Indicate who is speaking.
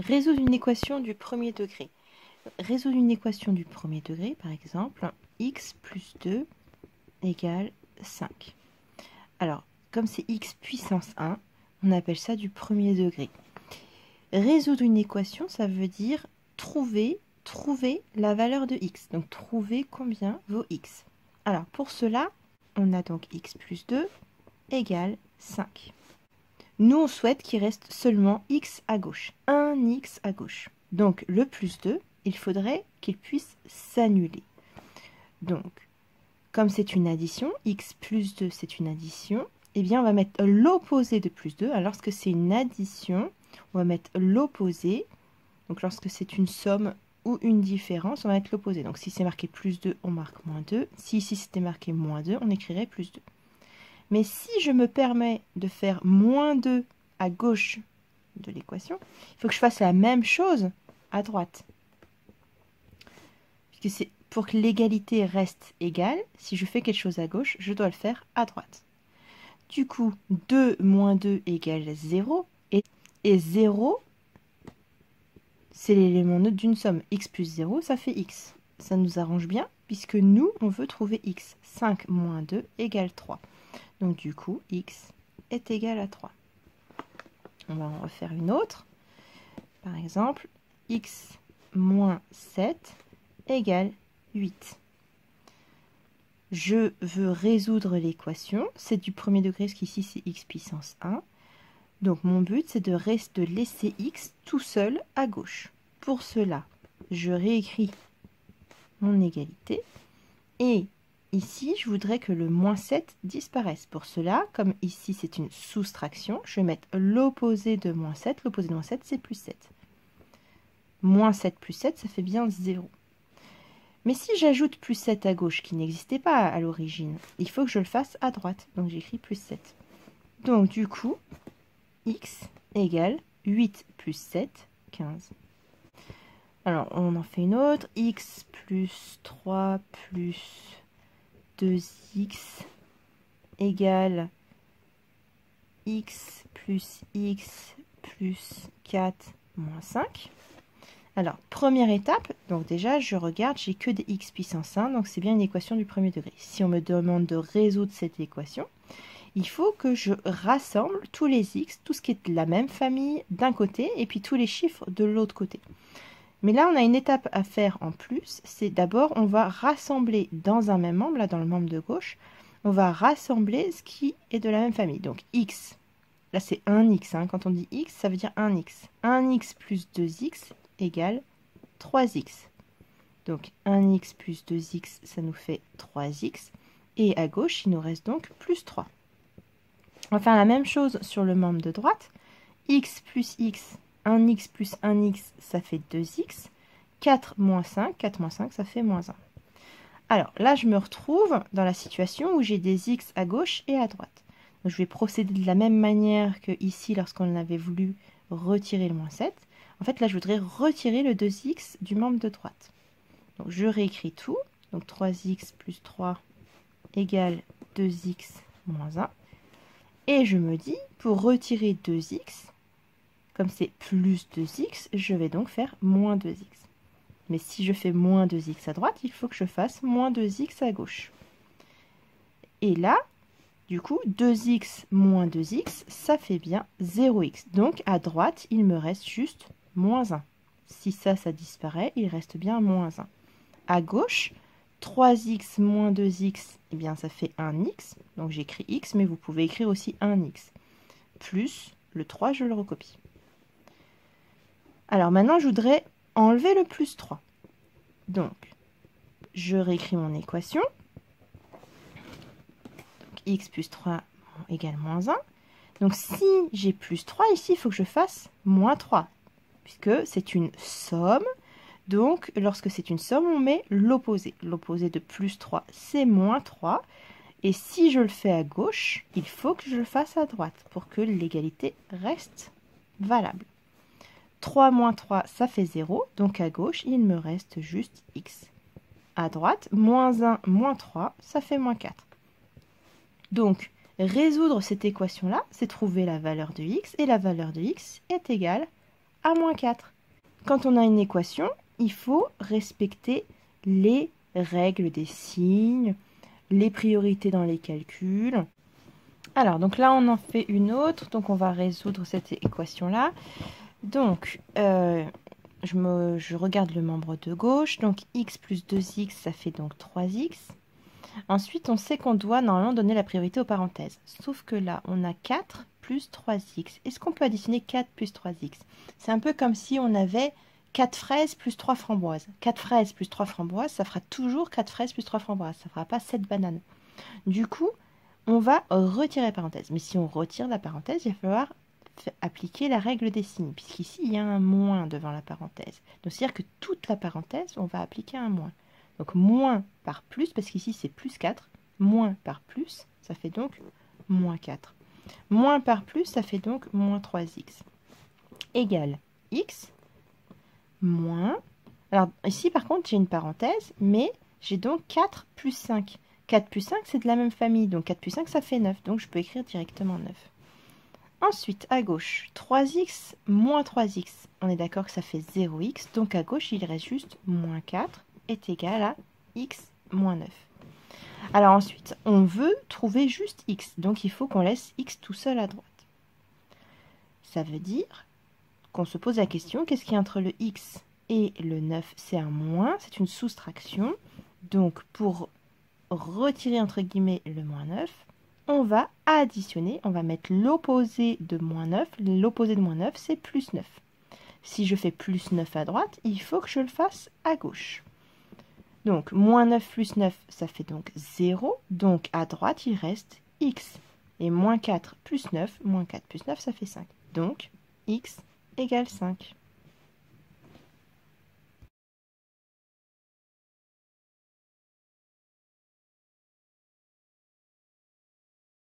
Speaker 1: Résoudre une équation du premier degré. Résoudre une équation du premier degré, par exemple, x plus 2 égale 5. Alors, comme c'est x puissance 1, on appelle ça du premier degré. Résoudre une équation, ça veut dire trouver la valeur de x. Donc, trouver combien vaut x. Alors, pour cela, on a donc x plus 2 égale 5. Nous, on souhaite qu'il reste seulement x à gauche, un x à gauche. Donc, le plus 2, il faudrait qu'il puisse s'annuler. Donc, comme c'est une addition, x plus 2, c'est une addition, eh bien, on va mettre l'opposé de plus 2. Alors, lorsque c'est une addition, on va mettre l'opposé. Donc, lorsque c'est une somme ou une différence, on va mettre l'opposé. Donc, si c'est marqué plus 2, on marque moins 2. Si ici, c'était marqué moins 2, on écrirait plus 2. Mais si je me permets de faire moins 2 à gauche de l'équation, il faut que je fasse la même chose à droite. Puisque c'est pour que l'égalité reste égale, si je fais quelque chose à gauche, je dois le faire à droite. Du coup, 2 moins 2 égale 0. Et 0, c'est l'élément neutre d'une somme. X plus 0, ça fait x. Ça nous arrange bien, puisque nous, on veut trouver x. 5 moins 2 égale 3. Donc du coup, x est égal à 3. On va en refaire une autre. Par exemple, x moins 7 égale 8. Je veux résoudre l'équation. C'est du premier degré, parce qu'ici c'est x puissance 1. Donc mon but, c'est de laisser x tout seul à gauche. Pour cela, je réécris mon égalité. Et ici, je voudrais que le moins 7 disparaisse. Pour cela, comme ici c'est une soustraction, je vais mettre l'opposé de moins 7. L'opposé de moins 7, c'est plus 7. Moins 7 plus 7, ça fait bien 0. Mais si j'ajoute plus 7 à gauche, qui n'existait pas à l'origine, il faut que je le fasse à droite. Donc j'écris plus 7. Donc du coup, x égale 8 plus 7, 15. Alors, on en fait une autre. X plus 3 plus 2x égale x plus 4 moins 5. Alors, première étape, donc déjà, je regarde, j'ai que des x puissance 1, donc c'est bien une équation du premier degré. Si on me demande de résoudre cette équation, il faut que je rassemble tous les x, tout ce qui est de la même famille d'un côté, et puis tous les chiffres de l'autre côté. Mais là, on a une étape à faire en plus, c'est d'abord, on va rassembler dans un même membre, là dans le membre de gauche, on va rassembler ce qui est de la même famille. Donc x, là c'est 1x, hein. Quand on dit x, ça veut dire 1x. 1x plus 2x égale 3x. Donc 1x plus 2x, ça nous fait 3x. Et à gauche, il nous reste donc plus 3. On va faire la même chose sur le membre de droite. X plus x, 1x plus 1x, ça fait 2x. 4 moins 5, ça fait moins 1. Alors là, je me retrouve dans la situation où j'ai des x à gauche et à droite. Donc, je vais procéder de la même manière que ici, lorsqu'on avait voulu retirer le moins 7. En fait, là, je voudrais retirer le 2x du membre de droite. Donc, je réécris tout. Donc, 3x plus 3 égale 2x moins 1. Et je me dis, pour retirer 2x, comme c'est plus 2x, je vais donc faire moins 2x. Mais si je fais moins 2x à droite, il faut que je fasse moins 2x à gauche. Et là, du coup, 2x moins 2x, ça fait bien 0x. Donc, à droite, il me reste juste moins 1. Si ça disparaît, il reste bien moins 1. À gauche, 3x moins 2x, eh bien, ça fait 1x. Donc, j'écris x, mais vous pouvez écrire aussi 1x. Plus le 3, je le recopie. Alors, maintenant, je voudrais enlever le plus 3. Donc, je réécris mon équation. Donc, x plus 3 égale moins 1. Donc, si j'ai plus 3 ici, il faut que je fasse moins 3. Puisque c'est une somme. Donc, lorsque c'est une somme, on met l'opposé. L'opposé de plus 3, c'est moins 3. Et si je le fais à gauche, il faut que je le fasse à droite pour que l'égalité reste valable. 3 moins 3, ça fait 0. Donc, à gauche, il me reste juste x. À droite, moins 1, moins 3, ça fait moins 4. Donc, résoudre cette équation-là, c'est trouver la valeur de x. Et la valeur de x est égale à moins 4. Quand on a une équation, il faut respecter les règles des signes, les priorités dans les calculs. Alors, donc là, on en fait une autre. Donc, on va résoudre cette équation-là. Donc, je regarde le membre de gauche. Donc, x plus 2x, ça fait donc 3x. Ensuite, on sait qu'on doit normalement donner la priorité aux parenthèses. Sauf que là, on a 4 plus 3x. Est-ce qu'on peut additionner 4 plus 3x? C'est un peu comme si on avait 4 fraises plus 3 framboises. 4 fraises plus 3 framboises, ça fera toujours 4 fraises plus 3 framboises. Ça ne fera pas 7 bananes. Du coup, on va retirer la parenthèse. Mais si on retire la parenthèse, il va falloir appliquer la règle des signes, puisqu'ici, il y a un moins devant la parenthèse. Donc, c'est-à-dire que toute la parenthèse, on va appliquer un moins. Donc, moins par plus, parce qu'ici, c'est plus 4. Moins par plus, ça fait donc moins 4. Moins par plus, ça fait donc moins 3x. Égale x moins... Alors, ici, par contre, j'ai une parenthèse, mais j'ai donc 4 plus 5. 4 plus 5, c'est de la même famille. Donc, 4 plus 5, ça fait 9. Donc, je peux écrire directement 9. Ensuite, à gauche, 3x moins 3x. On est d'accord que ça fait 0x. Donc, à gauche, il reste juste moins 4 est égal à x moins 9. Alors ensuite, on veut trouver juste x. Donc, il faut qu'on laisse x tout seul à droite. Ça veut dire qu'on se pose la question, qu'est-ce qui est entre le x et le 9? C'est un moins, c'est une soustraction. Donc, pour retirer entre guillemets le moins 9, on va additionner, on va mettre l'opposé de moins 9. L'opposé de moins 9, c'est plus 9. Si je fais plus 9 à droite, il faut que je le fasse à gauche. Donc, moins 9 plus 9, ça fait donc 0. Donc, à droite, il reste x. Et moins 4 plus 9, moins 4 plus 9, ça fait 5. Donc, x égale 5.